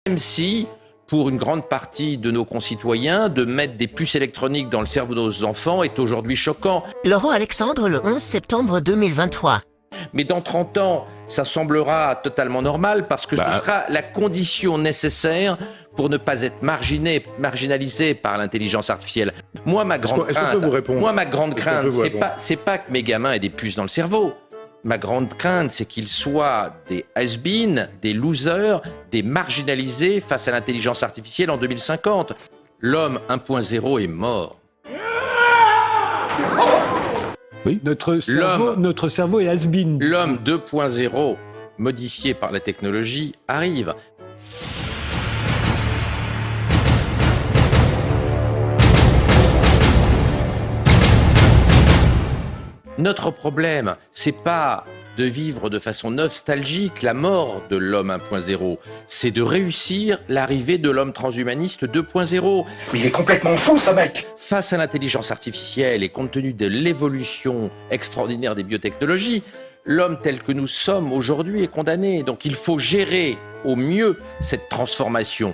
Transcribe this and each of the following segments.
Même si, pour une grande partie de nos concitoyens, de mettre des puces électroniques dans le cerveau de nos enfants est aujourd'hui choquant. Laurent Alexandre, le 11 septembre 2023. Mais dans 30 ans, ça semblera totalement normal parce que ce sera la condition nécessaire pour ne pas être marginalisé par l'intelligence artificielle. Moi, ma grande crainte, c'est pas que mes gamins aient des puces dans le cerveau. Ma grande crainte, c'est qu'ils soient des has-been, des losers, des marginalisés face à l'intelligence artificielle en 2050. L'homme 1.0 est mort. Oui. Notre cerveau est has-been. L'homme 2.0, modifié par la technologie, arrive. Notre problème, c'est pas de vivre de façon nostalgique la mort de l'homme 1.0, c'est de réussir l'arrivée de l'homme transhumaniste 2.0. Mais il est complètement fou, ce mec! Face à l'intelligence artificielle et compte tenu de l'évolution extraordinaire des biotechnologies, l'homme tel que nous sommes aujourd'hui est condamné. Donc il faut gérer au mieux cette transformation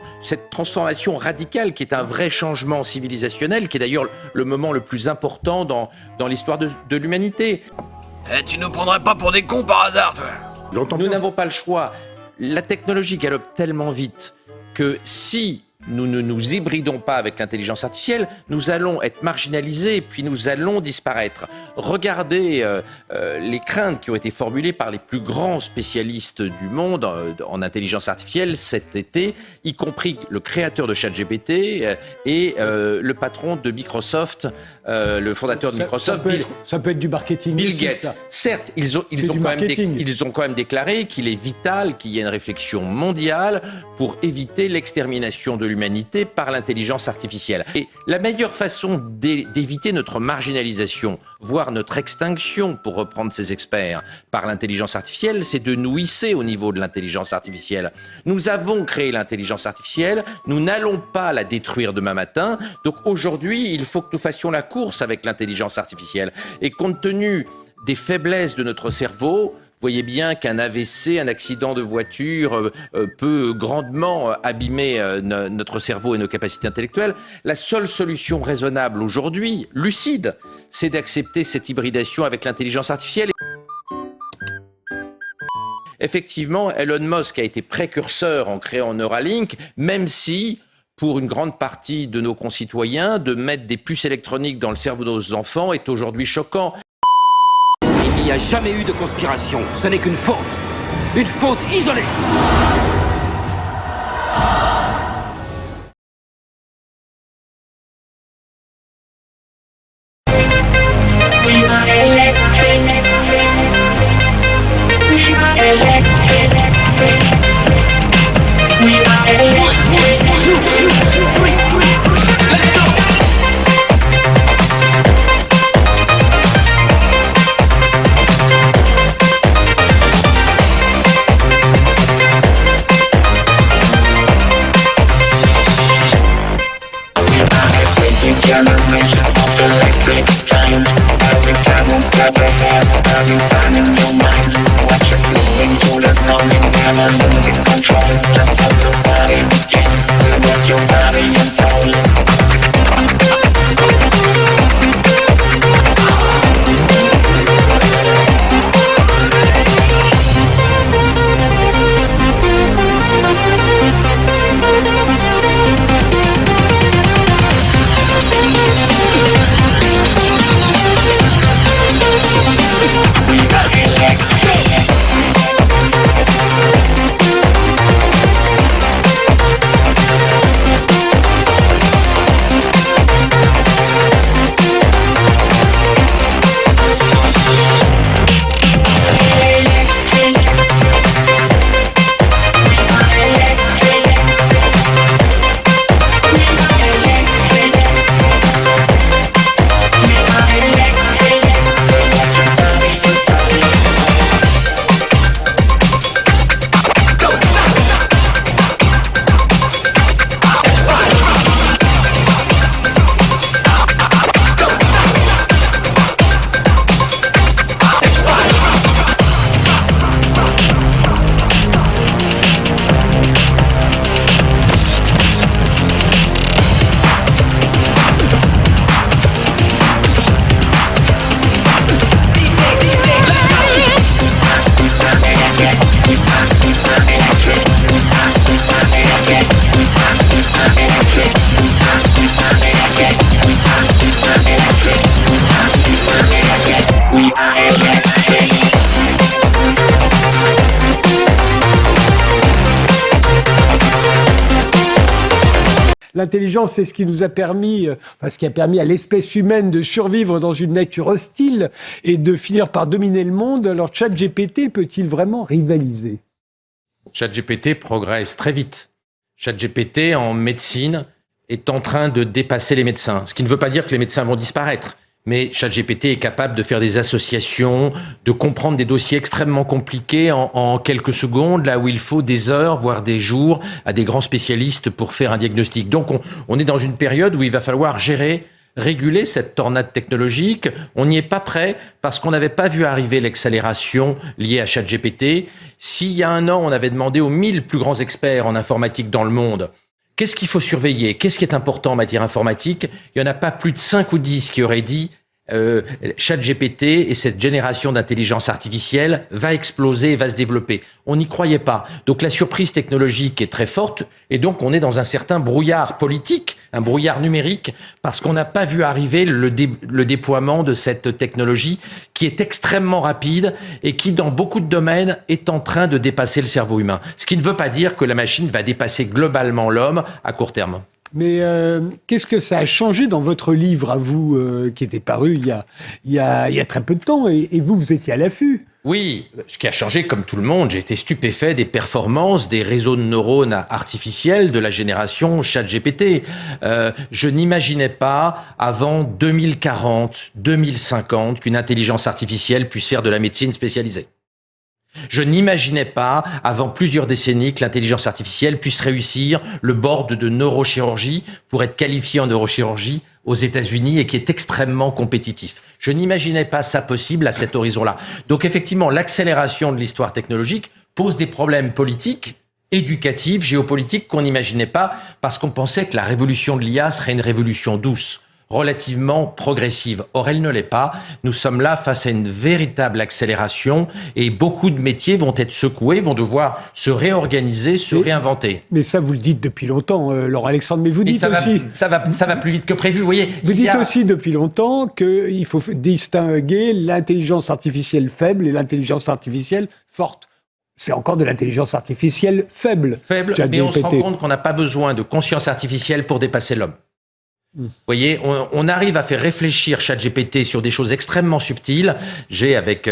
radicale qui est un vrai changement civilisationnel, qui est d'ailleurs le moment le plus important dans l'histoire de l'humanité. Tu nous prendrais pas pour des cons par hasard, toi? Nous n'avons pas le choix. La technologie galope tellement vite que si nous ne nous hybridons pas avec l'intelligence artificielle, nous allons être marginalisés, puis nous allons disparaître. Regardez les craintes qui ont été formulées par les plus grands spécialistes du monde en intelligence artificielle cet été, y compris le créateur de ChatGPT et le patron de Microsoft, le fondateur de Microsoft, ça peut être du marketing. Bill Gates. Certes, ils ont quand même déclaré qu'il est vital qu'il y ait une réflexion mondiale pour éviter l'extermination de l'humanité par l'intelligence artificielle. Et la meilleure façon d'éviter notre marginalisation, voire notre extinction, pour reprendre ces experts, par l'intelligence artificielle, c'est de nous hisser au niveau de l'intelligence artificielle. Nous avons créé l'intelligence artificielle, nous n'allons pas la détruire demain matin, donc aujourd'hui, il faut que nous fassions la course avec l'intelligence artificielle. Et compte tenu des faiblesses de notre cerveau, vous voyez bien qu'un AVC, un accident de voiture peut grandement abîmer notre cerveau et nos capacités intellectuelles. La seule solution raisonnable aujourd'hui, lucide, c'est d'accepter cette hybridation avec l'intelligence artificielle. Effectivement, Elon Musk a été précurseur en créant Neuralink, même si, pour une grande partie de nos concitoyens, de mettre des puces électroniques dans le cerveau de nos enfants est aujourd'hui choquant. Il n'y a jamais eu de conspiration, ce n'est qu'une faute isolée. L'intelligence, c'est ce qui nous a permis, ce qui a permis à l'espèce humaine de survivre dans une nature hostile et de finir par dominer le monde. Alors, ChatGPT peut-il vraiment rivaliser ? ChatGPT progresse très vite. ChatGPT en médecine est en train de dépasser les médecins. Ce qui ne veut pas dire que les médecins vont disparaître. Mais ChatGPT est capable de faire des associations, de comprendre des dossiers extrêmement compliqués en quelques secondes, là où il faut des heures, voire des jours, à des grands spécialistes pour faire un diagnostic. Donc on est dans une période où il va falloir réguler cette tornade technologique. On n'y est pas prêt parce qu'on n'avait pas vu arriver l'accélération liée à ChatGPT. S'il y a un an, on avait demandé aux 1000 plus grands experts en informatique dans le monde qu'est-ce qu'il faut surveiller, qu'est-ce qui est important en matière informatique, il n'y en a pas plus de 5 ou 10 qui auraient dit ChatGPT et cette génération d'intelligence artificielle va exploser et va se développer. On n'y croyait pas. Donc la surprise technologique est très forte et donc on est dans un certain brouillard politique, un brouillard numérique, parce qu'on n'a pas vu arriver le déploiement de cette technologie qui est extrêmement rapide et qui, dans beaucoup de domaines, est en train de dépasser le cerveau humain. Ce qui ne veut pas dire que la machine va dépasser globalement l'homme à court terme. Mais qu'est-ce que ça a changé dans votre livre, à vous, qui était paru il y a très peu de temps, et vous étiez à l'affût? Oui, ce qui a changé, comme tout le monde, j'ai été stupéfait des performances des réseaux de neurones artificiels de la génération ChatGPT. Je n'imaginais pas, avant 2040, 2050, qu'une intelligence artificielle puisse faire de la médecine spécialisée. Je n'imaginais pas, avant plusieurs décennies, que l'intelligence artificielle puisse réussir le board de neurochirurgie pour être qualifié en neurochirurgie aux États-Unis et qui est extrêmement compétitif. Je n'imaginais pas ça possible à cet horizon-là. Donc effectivement, l'accélération de l'histoire technologique pose des problèmes politiques, éducatifs, géopolitiques qu'on n'imaginait pas parce qu'on pensait que la révolution de l'IA serait une révolution douce, relativement progressive. Or, elle ne l'est pas. Nous sommes là face à une véritable accélération et beaucoup de métiers vont être secoués, vont devoir se réorganiser, se réinventer. Mais ça, vous le dites depuis longtemps, Laurent Alexandre, mais vous dites aussi... Ça va plus vite que prévu, vous voyez. Vous dites aussi depuis longtemps qu'il faut distinguer l'intelligence artificielle faible et l'intelligence artificielle forte. C'est encore de l'intelligence artificielle faible. Faible, mais on se rend compte qu'on n'a pas besoin de conscience artificielle pour dépasser l'homme. Vous voyez, on arrive à faire réfléchir ChatGPT sur des choses extrêmement subtiles. J'ai, avec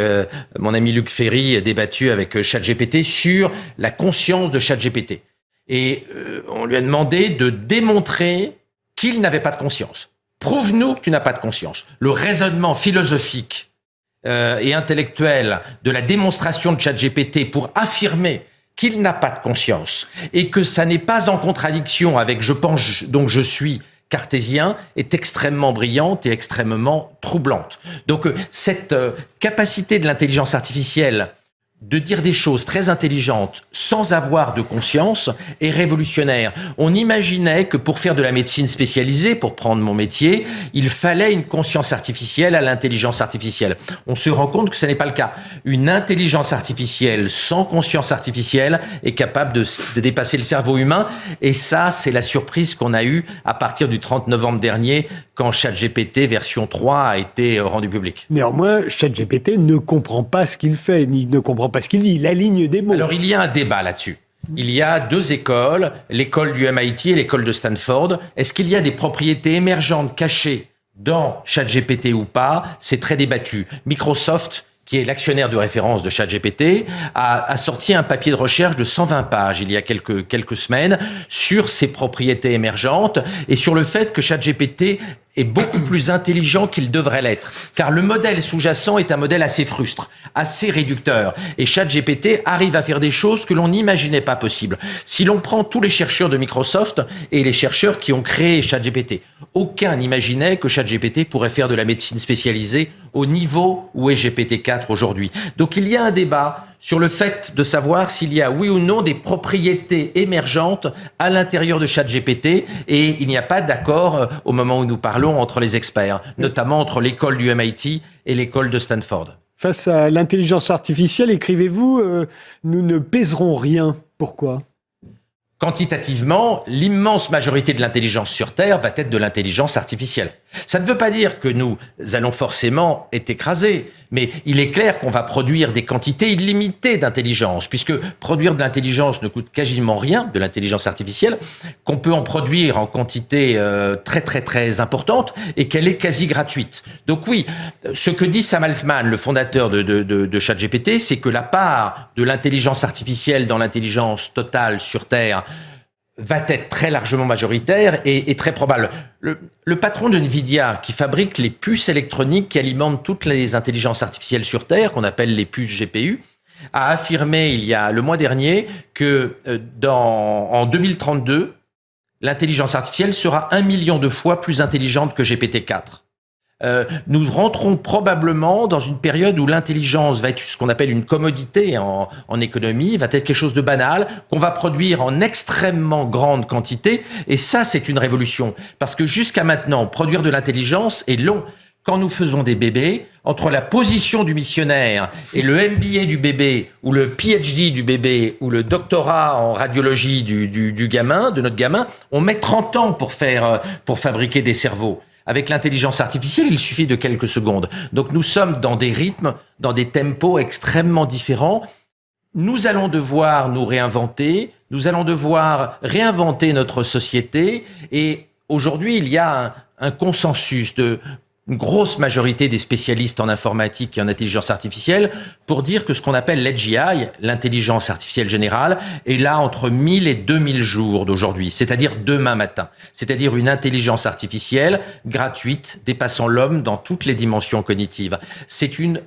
mon ami Luc Ferry, débattu avec ChatGPT sur la conscience de ChatGPT. Et on lui a demandé de démontrer qu'il n'avait pas de conscience. Prouve-nous que tu n'as pas de conscience. Le raisonnement philosophique et intellectuel de la démonstration de ChatGPT pour affirmer qu'il n'a pas de conscience et que ça n'est pas en contradiction avec « je pense, donc je suis » cartésien est extrêmement brillante et extrêmement troublante. Donc cette capacité de l'intelligence artificielle de dire des choses très intelligentes sans avoir de conscience est révolutionnaire. On imaginait que pour faire de la médecine spécialisée, pour prendre mon métier, il fallait une conscience artificielle à l'intelligence artificielle. On se rend compte que ce n'est pas le cas. Une intelligence artificielle sans conscience artificielle est capable de dépasser le cerveau humain. Et ça, c'est la surprise qu'on a eue à partir du 30 novembre dernier, quand ChatGPT version 3 a été rendu public. Néanmoins, ChatGPT ne comprend pas ce qu'il fait, ni ne comprend pas ce qu'il dit, il aligne des mots. Alors, il y a un débat là-dessus. Il y a deux écoles, l'école du MIT et l'école de Stanford. Est-ce qu'il y a des propriétés émergentes cachées dans ChatGPT ou pas? C'est très débattu. Microsoft, qui est l'actionnaire de référence de ChatGPT, a sorti un papier de recherche de 120 pages il y a quelques semaines sur ses propriétés émergentes et sur le fait que ChatGPT est beaucoup plus intelligent qu'il devrait l'être. Car le modèle sous-jacent est un modèle assez frustre, assez réducteur. Et ChatGPT arrive à faire des choses que l'on n'imaginait pas possibles. Si l'on prend tous les chercheurs de Microsoft et les chercheurs qui ont créé ChatGPT, aucun n'imaginait que ChatGPT pourrait faire de la médecine spécialisée au niveau où est GPT-4 aujourd'hui. Donc il y a un débat sur le fait de savoir s'il y a oui ou non des propriétés émergentes à l'intérieur de ChatGPT et il n'y a pas d'accord au moment où nous parlons entre les experts, notamment entre l'école du MIT et l'école de Stanford. Face à l'intelligence artificielle, écrivez-vous, nous ne pèserons rien. Pourquoi ? quantitativement, l'immense majorité de l'intelligence sur Terre va être de l'intelligence artificielle. Ça ne veut pas dire que nous allons forcément être écrasés, mais il est clair qu'on va produire des quantités illimitées d'intelligence, puisque produire de l'intelligence ne coûte quasiment rien, de l'intelligence artificielle, qu'on peut en produire en quantité très très très importante et qu'elle est quasi gratuite. Donc oui, ce que dit Sam Altman, le fondateur de ChatGPT, c'est que la part de l'intelligence artificielle dans l'intelligence totale sur Terre va être très largement majoritaire et très probable. Le patron de Nvidia, qui fabrique les puces électroniques qui alimentent toutes les intelligences artificielles sur Terre, qu'on appelle les puces GPU, a affirmé le mois dernier que en 2032, l'intelligence artificielle sera 1 million de fois plus intelligente que GPT-4. Nous rentrons probablement dans une période où l'intelligence va être ce qu'on appelle une commodité en économie, va être quelque chose de banal, qu'on va produire en extrêmement grande quantité. Et ça, c'est une révolution. Parce que jusqu'à maintenant, produire de l'intelligence est long. Quand nous faisons des bébés, entre la position du missionnaire et le MBA du bébé, ou le PhD du bébé, ou le doctorat en radiologie du gamin, de notre gamin, on met 30 ans pour fabriquer des cerveaux. Avec l'intelligence artificielle, il suffit de quelques secondes. Donc nous sommes dans des rythmes, dans des tempos extrêmement différents. Nous allons devoir nous réinventer, nous allons devoir réinventer notre société. Et aujourd'hui, il y a un consensus une grosse majorité des spécialistes en informatique et en intelligence artificielle pour dire que ce qu'on appelle l'AGI, l'intelligence artificielle générale, est là entre 1000 et 2000 jours d'aujourd'hui, c'est-à-dire demain matin. C'est-à-dire une intelligence artificielle gratuite, dépassant l'homme dans toutes les dimensions cognitives. C'est une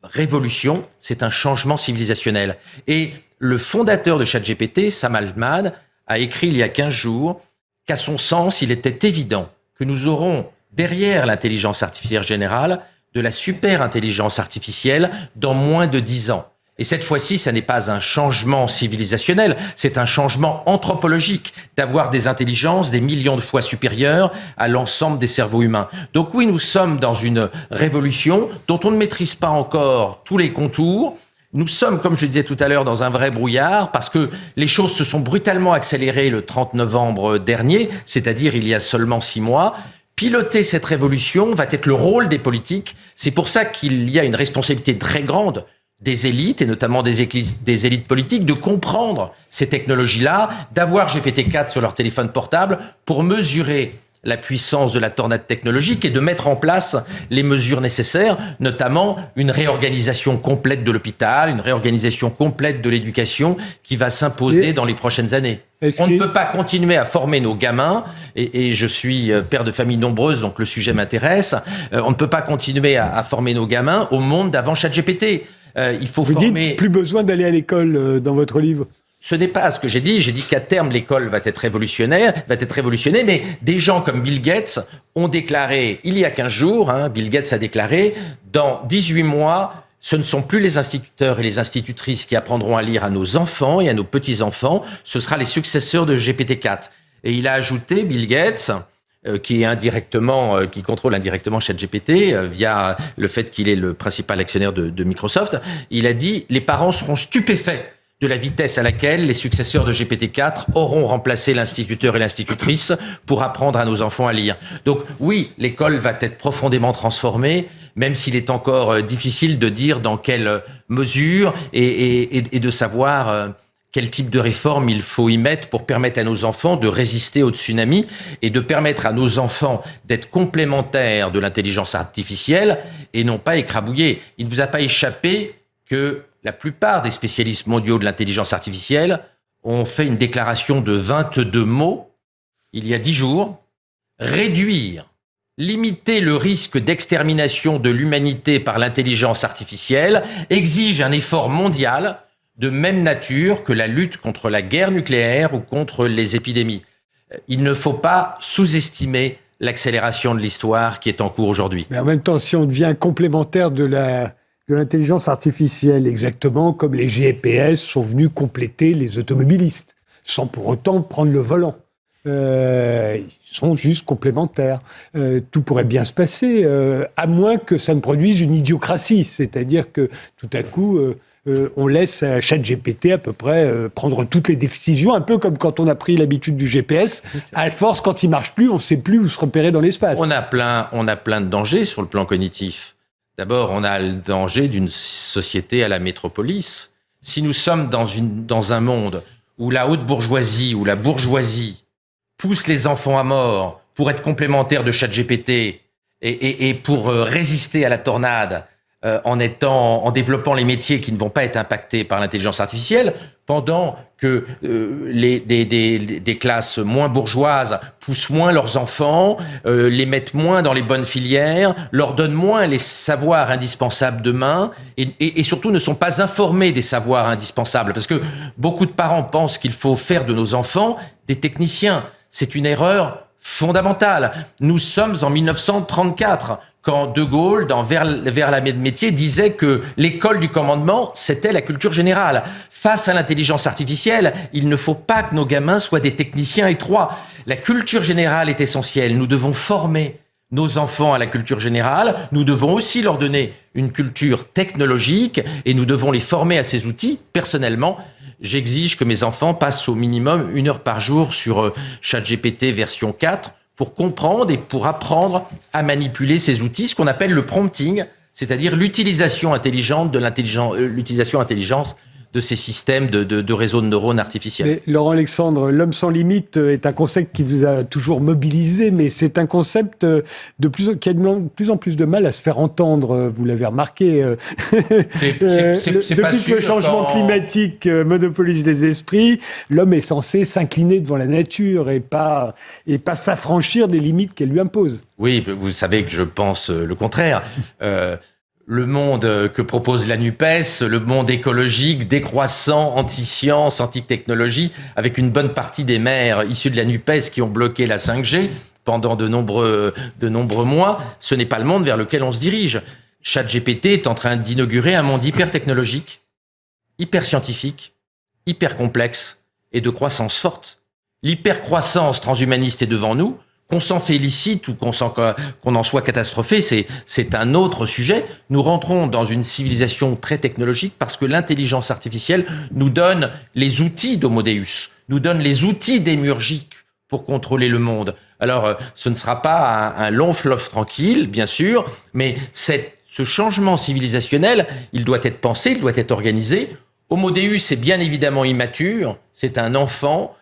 révolution, c'est un changement civilisationnel. Et le fondateur de ChatGPT, Sam Altman, a écrit il y a 15 jours qu'à son sens, il était évident que nous aurons derrière l'intelligence artificielle générale, de la super intelligence artificielle dans moins de 10 ans. Et cette fois-ci, ça n'est pas un changement civilisationnel, c'est un changement anthropologique d'avoir des intelligences des millions de fois supérieures à l'ensemble des cerveaux humains. Donc oui, nous sommes dans une révolution dont on ne maîtrise pas encore tous les contours. Nous sommes, comme je le disais tout à l'heure, dans un vrai brouillard parce que les choses se sont brutalement accélérées le 30 novembre dernier, c'est-à-dire il y a seulement 6 mois. Piloter cette révolution va être le rôle des politiques. C'est pour ça qu'il y a une responsabilité très grande des élites, et notamment des élites politiques, de comprendre ces technologies-là, d'avoir GPT-4 sur leur téléphone portable pour mesurer la puissance de la tornade technologique et de mettre en place les mesures nécessaires, notamment une réorganisation complète de l'hôpital, une réorganisation complète de l'éducation qui va s'imposer dans les prochaines années. On ne peut pas continuer à former nos gamins, et je suis père de famille nombreuse, donc le sujet m'intéresse, on ne peut pas continuer à former nos gamins au monde d'avant ChatGPT. Il faut former... Dites plus besoin d'aller à l'école dans votre livre. Ce n'est pas ce que j'ai dit qu'à terme, l'école va être révolutionnaire, mais des gens comme Bill Gates ont déclaré, il y a 15 jours, Bill Gates a déclaré, dans 18 mois, ce ne sont plus les instituteurs et les institutrices qui apprendront à lire à nos enfants et à nos petits-enfants, ce sera les successeurs de GPT-4. Et il a ajouté, Bill Gates, qui contrôle indirectement ChatGPT via le fait qu'il est le principal actionnaire de Microsoft, il a dit, les parents seront stupéfaits de la vitesse à laquelle les successeurs de GPT-4 auront remplacé l'instituteur et l'institutrice pour apprendre à nos enfants à lire. Donc oui, l'école va être profondément transformée, même s'il est encore difficile de dire dans quelle mesure et de savoir quel type de réforme il faut y mettre pour permettre à nos enfants de résister au tsunami et de permettre à nos enfants d'être complémentaires de l'intelligence artificielle et non pas écrabouillés. Il ne vous a pas échappé que la plupart des spécialistes mondiaux de l'intelligence artificielle ont fait une déclaration de 22 mots il y a 10 jours. Réduire, limiter le risque d'extermination de l'humanité par l'intelligence artificielle exige un effort mondial de même nature que la lutte contre la guerre nucléaire ou contre les épidémies. Il ne faut pas sous-estimer l'accélération de l'histoire qui est en cours aujourd'hui. Mais en même temps, si on devient complémentaire de l'intelligence artificielle, exactement comme les GPS sont venus compléter les automobilistes, sans pour autant prendre le volant. Ils sont juste complémentaires. Tout pourrait bien se passer, à moins que ça ne produise une idiocratie, c'est-à-dire que tout à coup, on laisse à ChatGPT à peu près prendre toutes les décisions, un peu comme quand on a pris l'habitude du GPS. À force, quand il marche plus, on ne sait plus où se repérer dans l'espace. On a plein de dangers sur le plan cognitif. D'abord, on a le danger d'une société à la métropolis. Si nous sommes dans un monde où la haute bourgeoisie ou la bourgeoisie pousse les enfants à mort pour être complémentaires de ChatGPT et pour résister à la tornade en développant les métiers qui ne vont pas être impactés par l'intelligence artificielle, pendant que des classes moins bourgeoises poussent moins leurs enfants, les mettent moins dans les bonnes filières, leur donnent moins les savoirs indispensables demain, et surtout ne sont pas informés des savoirs indispensables. Parce que beaucoup de parents pensent qu'il faut faire de nos enfants des techniciens. C'est une erreur fondamentale. Nous sommes en 1934, quand De Gaulle, dans Vers la métier, disait que l'école du commandement, c'était la culture générale. Face à l'intelligence artificielle, il ne faut pas que nos gamins soient des techniciens étroits. La culture générale est essentielle. Nous devons former nos enfants à la culture générale. Nous devons aussi leur donner une culture technologique et nous devons les former à ces outils. Personnellement, j'exige que mes enfants passent au minimum 1 heure par jour sur ChatGPT version 4 pour comprendre et pour apprendre à manipuler ces outils, ce qu'on appelle le prompting, c'est-à-dire l'utilisation intelligente de ces systèmes de réseaux de neurones artificiels. Mais, Laurent Alexandre, l'homme sans limite est un concept qui vous a toujours mobilisé, mais c'est un concept qui a de plus en plus de mal à se faire entendre. Vous l'avez remarqué. C'est pas depuis sûr, que le changement climatique monopolise les esprits, l'homme est censé s'incliner devant la nature et pas s'affranchir des limites qu'elle lui impose. Oui, vous savez que je pense le contraire. Le monde que propose la NUPES, le monde écologique, décroissant, anti-science, anti-technologie, avec une bonne partie des maires issus de la NUPES qui ont bloqué la 5G pendant de nombreux mois, ce n'est pas le monde vers lequel on se dirige. ChatGPT est en train d'inaugurer un monde hyper technologique, hyper scientifique, hyper complexe et de croissance forte. L'hypercroissance transhumaniste est devant nous. Qu'on s'en félicite ou qu'on en soit catastrophé, c'est un autre sujet. Nous rentrons dans une civilisation très technologique parce que l'intelligence artificielle nous donne les outils d'Homo Deus, nous donne les outils démiurgiques pour contrôler le monde. Alors, ce ne sera pas un long fleuve tranquille, bien sûr, mais ce changement civilisationnel, il doit être pensé, il doit être organisé. Homo Deus est bien évidemment immature, c'est un enfant.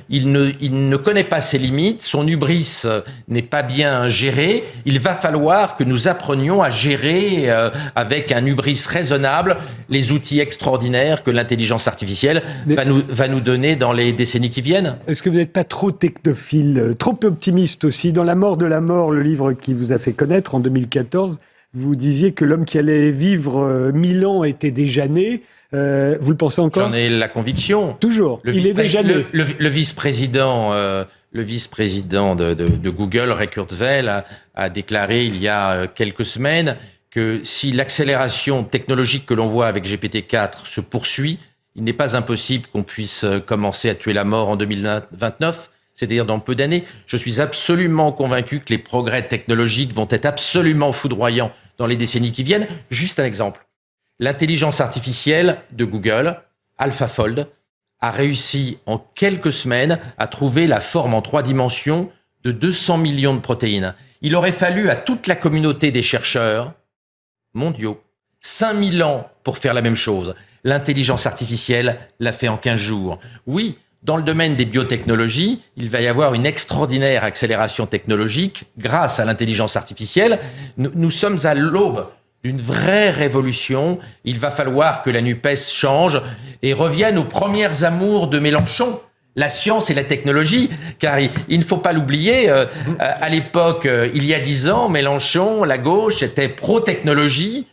Il ne connaît pas ses limites, son hubris n'est pas bien géré. Il va falloir que nous apprenions à gérer avec un hubris raisonnable les outils extraordinaires que l'intelligence artificielle va nous donner dans les décennies qui viennent. Est-ce que vous n'êtes pas trop technophile, trop optimiste aussi? Dans La mort de la mort, le livre qui vous a fait connaître en 2014, vous disiez que l'homme qui allait vivre 1000 ans était déjà né. Vous le pensez encore? J'en ai la conviction. Toujours. Il est déjà né. Le vice-président de Google, Ray Kurzweil, a déclaré il y a quelques semaines que si l'accélération technologique que l'on voit avec GPT-4 se poursuit, il n'est pas impossible qu'on puisse commencer à tuer la mort en 2029, c'est-à-dire dans peu d'années. Je suis absolument convaincu que les progrès technologiques vont être absolument foudroyants dans les décennies qui viennent. Juste un exemple. L'intelligence artificielle de Google, AlphaFold, a réussi en quelques semaines à trouver la forme en 3 dimensions de 200 millions de protéines. Il aurait fallu à toute la communauté des chercheurs mondiaux 5000 ans pour faire la même chose. L'intelligence artificielle l'a fait en 15 jours. Oui, dans le domaine des biotechnologies, il va y avoir une extraordinaire accélération technologique grâce à l'intelligence artificielle. Nous sommes à l'aube d'une vraie révolution. Il va falloir que la NUPES change et revienne aux premières amours de Mélenchon, la science et la technologie, car il ne faut pas l'oublier, à l'époque, il y a 10 ans, Mélenchon, la gauche, était pro-technologie,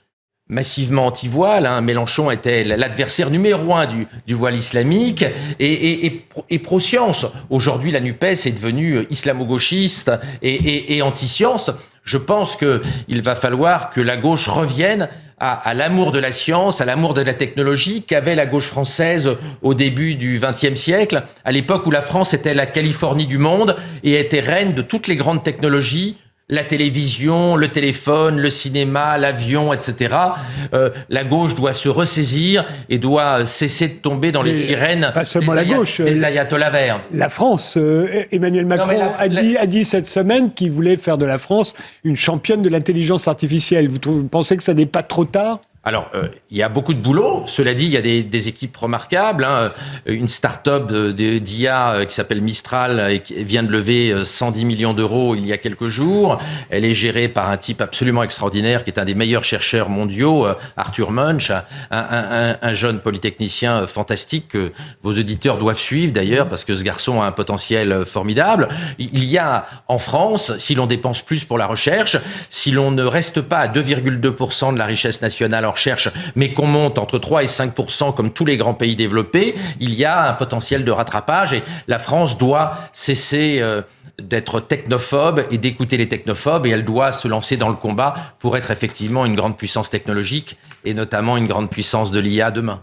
massivement anti-voile. Mélenchon était l'adversaire numéro 1 du voile islamique et pro-science. Aujourd'hui, la NUPES est devenue islamo-gauchiste et anti-science. Je pense qu'il va falloir que la gauche revienne à l'amour de la science, à l'amour de la technologie qu'avait la gauche française au début du XXe siècle, à l'époque où la France était la Californie du monde et était reine de toutes les grandes technologies, la télévision, le téléphone, le cinéma, l'avion, etc. La gauche doit se ressaisir et doit cesser de tomber dans les sirènes pas seulement la gauche, des ayatollahs verts. La France, Emmanuel Macron a dit cette semaine qu'il voulait faire de la France une championne de l'intelligence artificielle. Vous pensez que ça n'est pas trop tard ? Alors, il y a beaucoup de boulot. Cela dit, il y a des équipes remarquables. Une start-up d'IA qui s'appelle Mistral et qui vient de lever 110 millions d'euros il y a quelques jours. Elle est gérée par un type absolument extraordinaire qui est un des meilleurs chercheurs mondiaux, Arthur Munch, un jeune polytechnicien fantastique que vos auditeurs doivent suivre d'ailleurs parce que ce garçon a un potentiel formidable. Il y a en France, si l'on dépense plus pour la recherche, si l'on ne reste pas à 2,2% de la richesse nationale en recherche, mais qu'on monte entre 3 et 5% comme tous les grands pays développés, il y a un potentiel de rattrapage et la France doit cesser d'être technophobe et d'écouter les technophobes et elle doit se lancer dans le combat pour être effectivement une grande puissance technologique et notamment une grande puissance de l'IA demain.